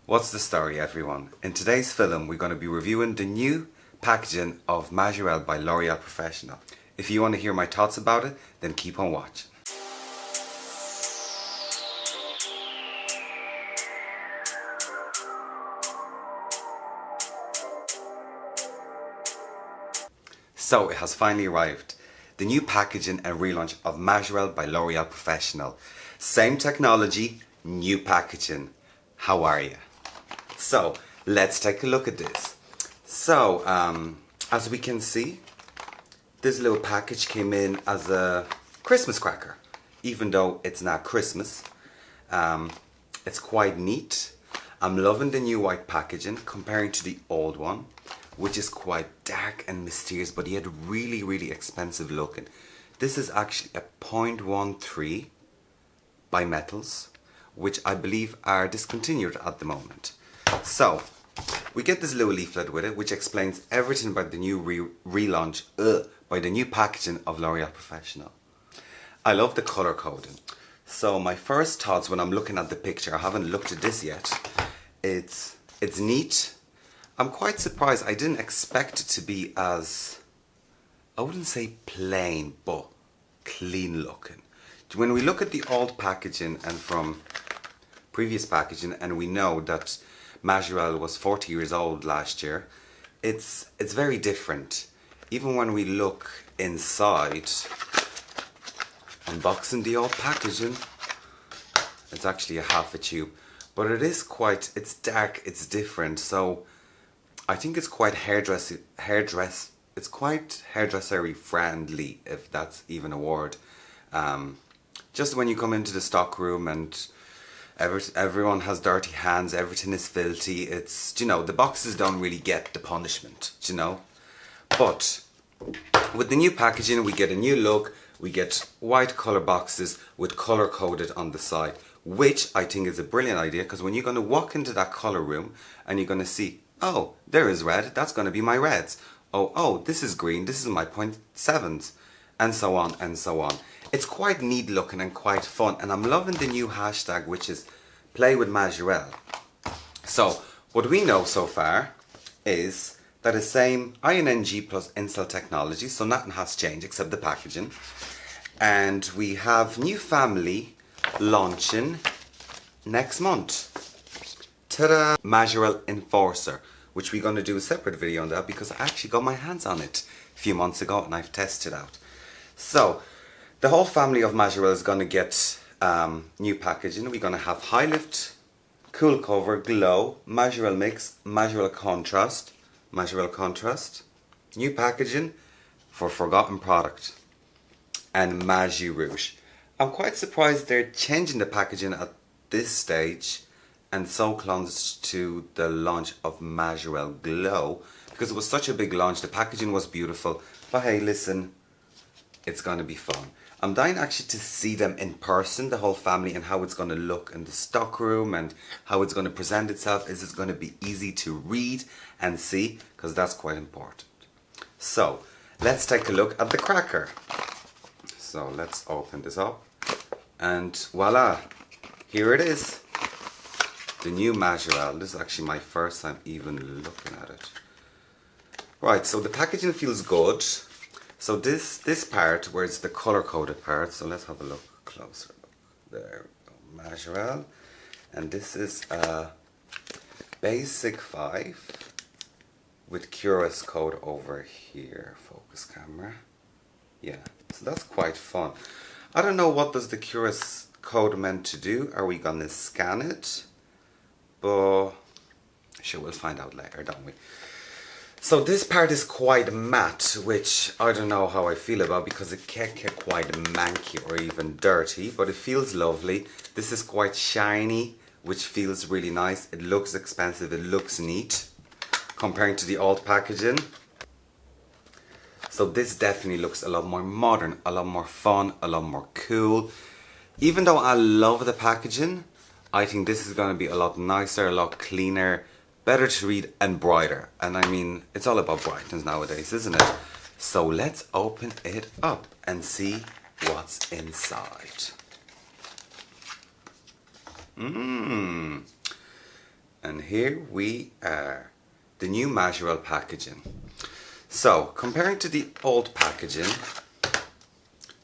What's the story, everyone? In today's film, we're going to be reviewing the new packaging of Majirel by L'Oréal Professionnel. If you want to hear my thoughts about it, then keep on watching. So it has finally arrived. The new packaging and relaunch of Majirel by L'Oréal Professionnel. Same technology, new packaging. How are you? So let's take a look at this. So as we can see, this little package came in as a Christmas cracker. Even though it's not Christmas, it's quite neat. I'm loving the new white packaging comparing to the old one, which is quite dark and mysterious, but yet really expensive looking. This is actually a 0.13 by metals, which I believe are discontinued at the moment. So we get this little leaflet with it, which explains everything about the new relaunch by the new packaging of L'Oréal Professionnel. I love the color coding. So my first thoughts when I'm looking at the picture, I haven't looked at this yet, it's neat. I'm quite surprised. I didn't expect it to be as, I wouldn't say plain, but clean looking. When we look at the old packaging and from previous packaging, and we know that Majirel was 40 years old last year, it's very different. Even when we look inside, unboxing the old packaging, it's actually a half a tube, but it is quite, it's dark, it's different. So I think it's quite it's quite hairdressery friendly, if that's even a word. Just when you come into the stock room and everyone has dirty hands, everything is filthy, it's, you know, the boxes don't really get the punishment, you know. But with the new packaging, we get a new look. We get white color boxes with color coded on the side, which I think is a brilliant idea, because when you're going to walk into that color room and you're going to see, oh, there is red, that's going to be my reds. Oh, this is green, this is my 0.7s, and so on and so on. It's quite neat looking and quite fun, and I'm loving the new hashtag, which is Play with Majirel. So what we know so far is that it's same INNG plus Incel technology, so nothing has changed except the packaging. And we have new family launching next month. Ta-da! Majirel Enforcer, which we're going to do a separate video on that because I actually got my hands on it a few months ago and I've tested out. So the whole family of Majirel is going to get new packaging. We're going to have High Lift, Cool Cover, Glow, Majirel Mix, Majirel Contrast, new packaging for Forgotten Product, and Magi Rouge. I'm quite surprised they're changing the packaging at this stage and so close to the launch of Majirel Glow, because it was such a big launch. The packaging was beautiful, but hey, listen, it's going to be fun. I'm dying actually to see them in person, the whole family, and how it's going to look in the stock room and how it's going to present itself. Is it going to be easy to read and see? Because that's quite important. So let's take a look at the cracker. So let's open this up and voila, here it is. The new Majirel. This is actually my first time even looking at it. Right, so the packaging feels good. So this part where it's the color coded part, so let's have a look closer. There we go, Majirel. And this is a basic 5 with Curious code over here. Focus camera. Yeah, so that's quite fun. I don't know what does the Curious code meant to do. Are we gonna scan it? But sure, we'll find out later, don't we? So this part is quite matte, which I don't know how I feel about, because it can get quite manky or even dirty, but it feels lovely. This is quite shiny, which feels really nice. It looks expensive, it looks neat comparing to the old packaging. So this definitely looks a lot more modern, a lot more fun, a lot more cool. Even though I love the packaging, I think this is going to be a lot nicer, a lot cleaner, better to read and brighter. And I mean, it's all about brightness nowadays, isn't it? So let's open it up and see what's inside. And And here we are, the new Majirel packaging. So, comparing to the old packaging,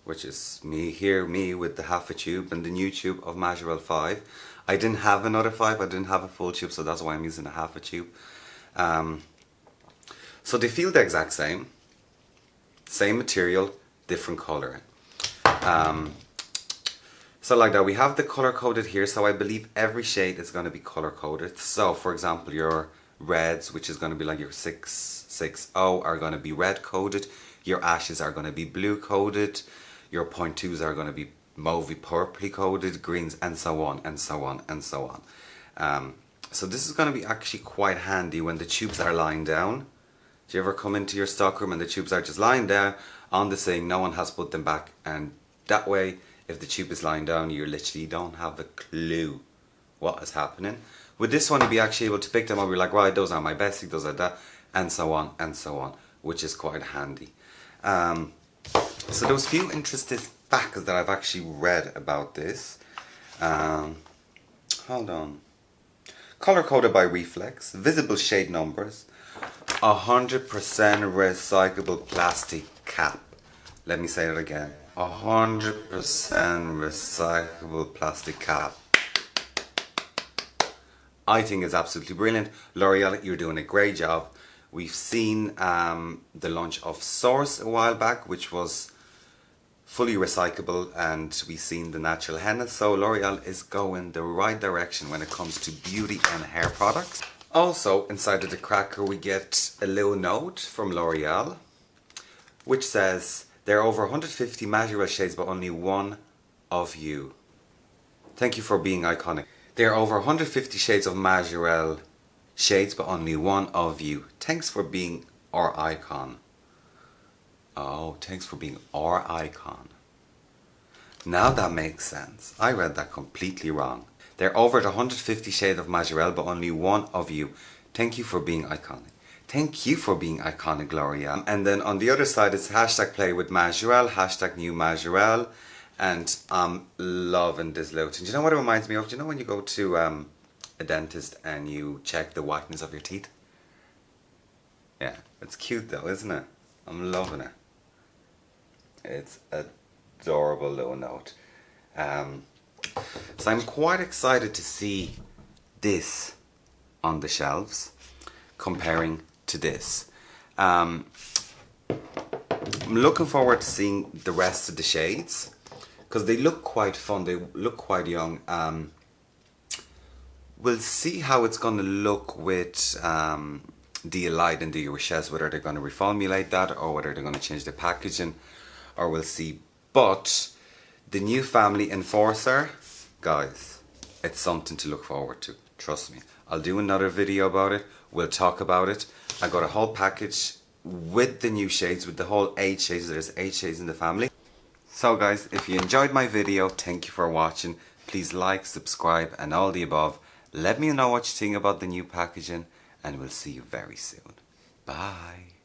which is me with the half a tube and the new tube of Majirel 5. I didn't have another 5, I didn't have a full tube, so that's why I'm using a half a tube. So they feel the exact same. Same material, different colour. So like that, we have the colour coded here, so I believe every shade is going to be colour coded. So for example, your reds, which is going to be like your 660, are going to be red coded. Your ashes are going to be blue coded. Your 0.2s are going to be mauvey purpley coded, greens, and so on and so on and so on. So this is going to be actually quite handy when the tubes are lying down. Do you ever come into your stockroom and the tubes are just lying down on the sink, no one has put them back, and that way if the tube is lying down you literally don't have a clue what is happening. With this one you'll be actually able to pick them up, you're like, right, those are my basic, those are that, and so on, which is quite handy. So those few interesting facts that I've actually read about this. Hold on. Color coded by reflex, visible shade numbers, 100% recyclable plastic cap. Let me say that again. 100% recyclable plastic cap. I think it's absolutely brilliant. L'Oréal, you're doing a great job. We've seen the launch of Source a while back, which was fully recyclable, and we've seen the natural henna. So L'Oréal is going the right direction when it comes to beauty and hair products. Also, inside of the cracker we get a little note from L'Oréal, which says, there are over 150 Majirel shades, but only one of you. Thank you for being iconic. There are over 150 shades of Majirel shades, but only one of you. Thanks for being our icon. Oh, thanks for being our icon. Now that makes sense. I read that completely wrong. There are over 150 shades of Majirel, but only one of you. Thank you for being iconic. Thank you for being iconic, L'Oréal. And then on the other side it's hashtag play with Majirel, hashtag new Majirel. And I'm loving this little thing. Do you know what it reminds me of? Do you know when you go to a dentist and you check the whiteness of your teeth? Yeah, it's cute though, isn't it? I'm loving it. It's adorable little note. So I'm quite excited to see this on the shelves comparing to this. I'm looking forward to seeing the rest of the shades because they look quite fun, they look quite young. We'll see how it's going to look with the Elite and the Richesse, whether they're going to reformulate that or whether they're going to change the packaging, or we'll see. But the new family Enforcer, guys, it's something to look forward to, trust me. I'll do another video about it, we'll talk about it. I got a whole package with the new shades, with the whole 8 shades, there's 8 shades in the family. So guys, if you enjoyed my video, thank you for watching. Please like, subscribe and all the above. Let me know what you think about the new packaging and we'll see you very soon. Bye.